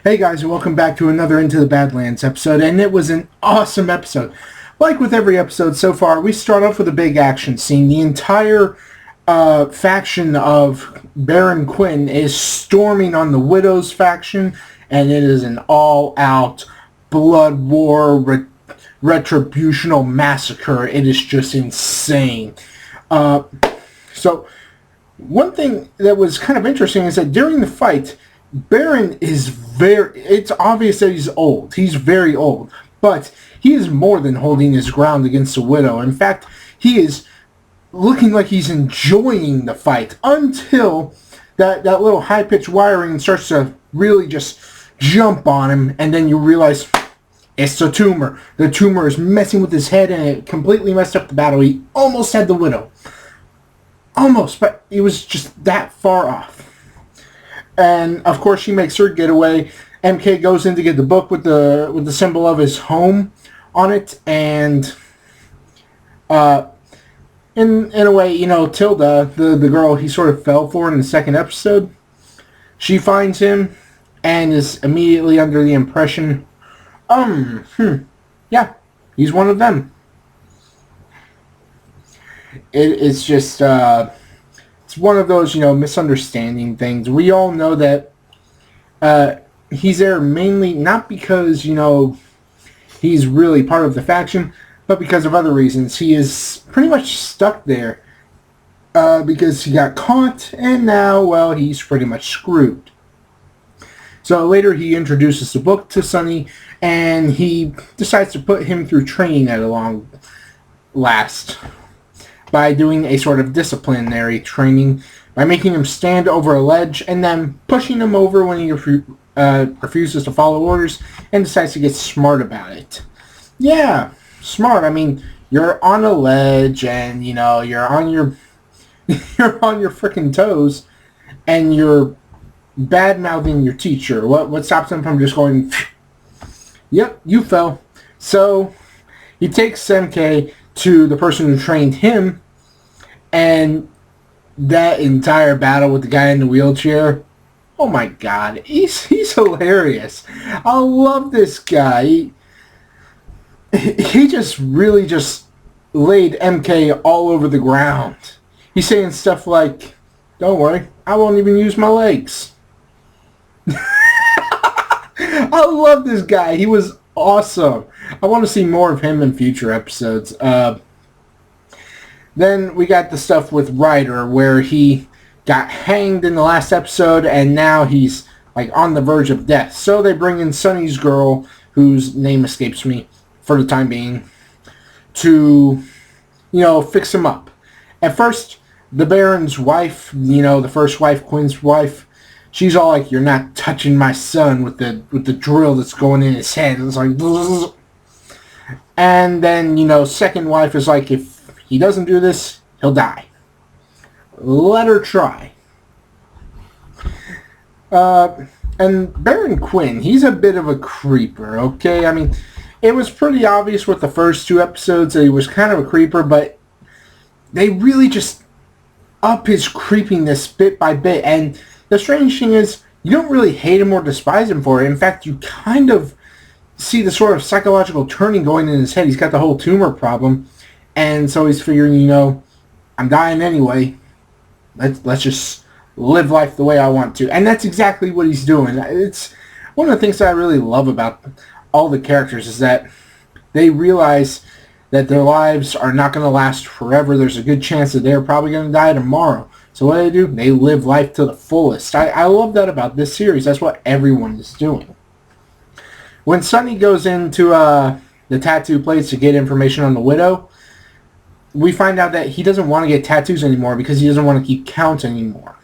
Hey guys, and welcome back to another Into the Badlands episode, and it was an awesome episode. Like with every episode so far, we start off with a big action scene. The entire faction of Baron Quinn is storming on the Widow's faction, and it is an all-out blood war, retributional massacre. It is just insane. So, one thing that was kind of interesting is that during the fight, Baron is it's obvious that he's old. He's very old. But he is more than holding his ground against the Widow. In fact, he is looking like he's enjoying the fight until that little high-pitched wiring starts to really just jump on him. And then you realize it's the tumor. The tumor is messing with his head and it completely messed up the battle. He almost had the Widow. Almost, but he was just that far off. And of course, she makes her getaway. MK goes in to get the book with the symbol of his home on it, and in a way, you know, Tilda, the girl he sort of fell for in the second episode, she finds him and is immediately under the impression, yeah, he's one of them. It's just it's one of those, you know, misunderstanding things. We all know that he's there mainly not because, you know, he's really part of the faction, but because of other reasons. He is pretty much stuck there because he got caught, and now, well, he's pretty much screwed. So later he introduces the book to Sonny, and he decides to put him through training at a long last, by doing a sort of disciplinary training, by making him stand over a ledge and then pushing him over when he refuses to follow orders and decides to get smart about it. Yeah, smart. I mean, you're on a ledge and, you know, you're on your freaking toes and you're bad-mouthing your teacher. What stops him from just going, yep, you fell. So he takes MK to the person who trained him, and that entire battle with the guy in the wheelchair, oh my god, he's hilarious. I love this guy. He just really just laid MK all over the ground. He's saying stuff like, don't worry, I won't even use my legs. I love this guy. He was awesome. I want to see more of him in future episodes. Then we got the stuff with Ryder, where he got hanged in the last episode, and now he's like on the verge of death. So they bring in Sonny's girl, whose name escapes me for the time being, to, you know, fix him up. At first, the Baron's wife, you know, the first wife, Quinn's wife, she's all like, "You're not touching my son," with the drill that's going in his head. It's like, bzz. And then, you know, second wife is like, if he doesn't do this, he'll die. Let her try. And Baron Quinn, he's a bit of a creeper, okay? I mean, it was pretty obvious with the first two episodes that he was kind of a creeper, but they really just up his creepiness bit by bit. And the strange thing is, you don't really hate him or despise him for it. In fact, you kind of see the sort of psychological turning going in his head. He's got the whole tumor problem, and so he's figuring, you know, I'm dying anyway. Let's just live life the way I want to. And that's exactly what he's doing. It's one of the things that I really love about all the characters is that they realize that their lives are not going to last forever. There's a good chance that they're probably going to die tomorrow. So what do? They live life to the fullest. I love that about this series. That's what everyone is doing. When Sonny goes into the tattoo place to get information on the Widow, we find out that he doesn't want to get tattoos anymore because he doesn't want to keep count anymore.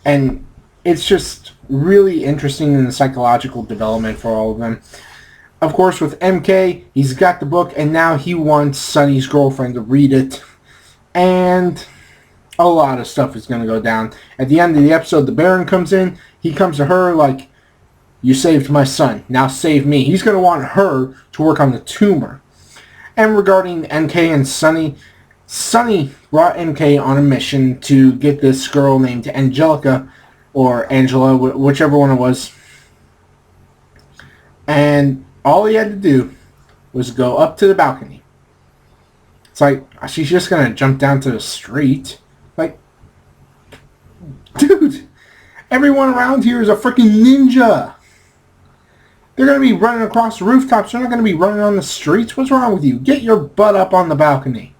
And it's just really interesting in the psychological development for all of them. Of course, with MK, he's got the book, and now he wants Sonny's girlfriend to read it. And a lot of stuff is going to go down. At the end of the episode, the Baron comes in. He comes to her like, "You saved my son. Now save me." He's going to want her to work on the tumor. And regarding MK and Sonny, Sonny brought MK on a mission to get this girl named Angelica or Angela, whichever one it was. And all he had to do was go up to the balcony. It's like, she's just going to jump down to the street. Like, dude, everyone around here is a freaking ninja. They're going to be running across the rooftops. They're not going to be running on the streets. What's wrong with you? Get your butt up on the balcony.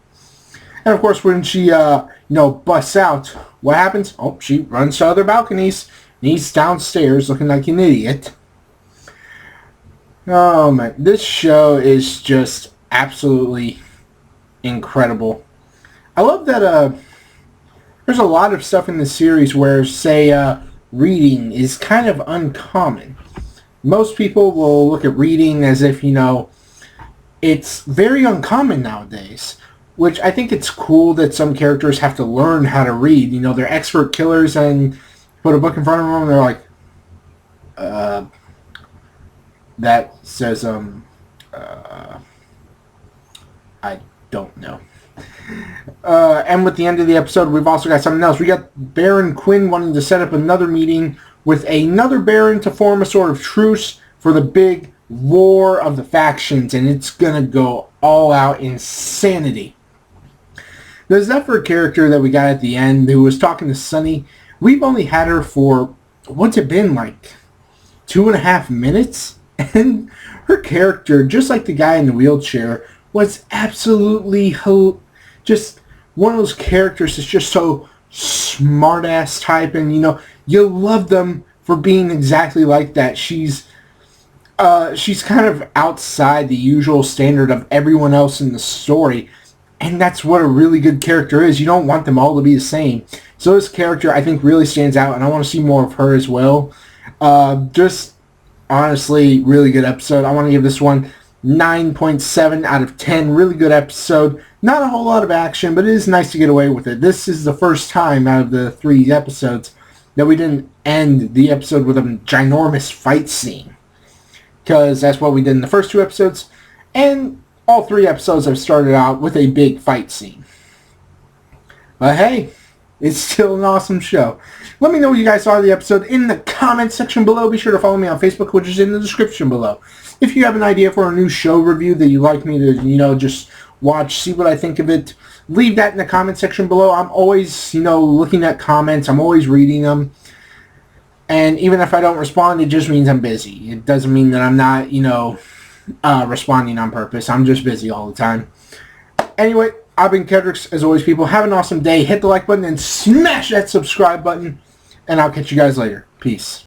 And of course, when she, busts out, what happens? Oh, she runs to other balconies. And he's downstairs looking like an idiot. Oh, man. This show is just absolutely incredible. I love that, there's a lot of stuff in the series where, say, reading is kind of uncommon. Most people will look at reading as if, it's very uncommon nowadays. Which I think it's cool that some characters have to learn how to read. They're expert killers and put a book in front of them and they're like, that says, I don't know. And with the end of the episode, we've also got something else. We got Baron Quinn wanting to set up another meeting with another Baron to form a sort of truce for the big war of the factions, and it's gonna go all out insanity. The Zephyr character that we got at the end, who was talking to Sunny, we've only had her for, what's it been, like 2.5 minutes? And her character, just like the guy in the wheelchair, was absolutely just one of those characters that's just so smart-ass type, and you love them for being exactly like that. She's kind of outside the usual standard of everyone else in the story. And that's what a really good character is. You don't want them all to be the same. So this character, I think, really stands out, and I want to see more of her as well. Just, honestly, really good episode. I want to give this one 9.7 out of 10. Really good episode. Not a whole lot of action, but it is nice to get away with it. This is the first time out of the 3 episodes that we didn't end the episode with a ginormous fight scene. Because that's what we did in the first 2 episodes. And all 3 episodes have started out with a big fight scene. But hey, it's still an awesome show. Let me know what you guys saw of the episode in the comment section below. Be sure to follow me on Facebook, which is in the description below. If you have an idea for a new show review that you'd like me to, just watch, see what I think of it, leave that in the comment section below. I'm always, looking at comments. I'm always reading them. And even if I don't respond, it just means I'm busy. It doesn't mean that I'm not, responding on purpose. I'm just busy all the time. Anyway, I've been Kedrix. As always, people, have an awesome day. Hit the like button and smash that subscribe button. And I'll catch you guys later. Peace.